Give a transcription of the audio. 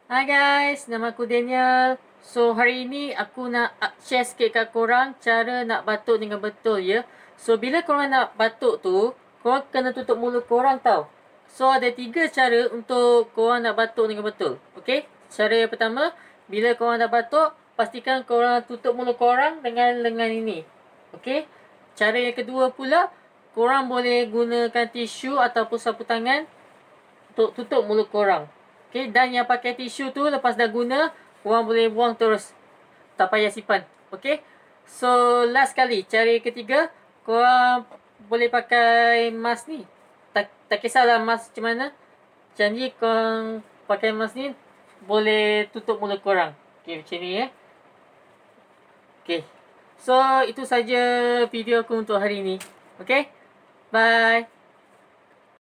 Hai guys, nama aku Daniel. So hari ini aku nak share sikit kat korang cara nak batuk dengan betul ya. So bila korang nak batuk tu, korang kena tutup mulut korang tau. So ada 3 cara untuk korang nak batuk dengan betul. Okay? Cara yang pertama, bila korang nak batuk, pastikan korang tutup mulut korang dengan lengan ini. Okay? Cara yang kedua pula, korang boleh gunakan tisu ataupun sapu tangan untuk tutup mulut korang. Okay, dan yang pakai tisu tu lepas dah guna, korang boleh buang terus. Tak payah simpan. Okay. So, last kali. Cara ketiga, korang boleh pakai mask ni. Tak kisahlah mask macam mana. Janji korang pakai mask ni, boleh tutup mulut korang. Okay, macam ni ya. Okay. So, itu saja video aku untuk hari ni. Okay. Bye.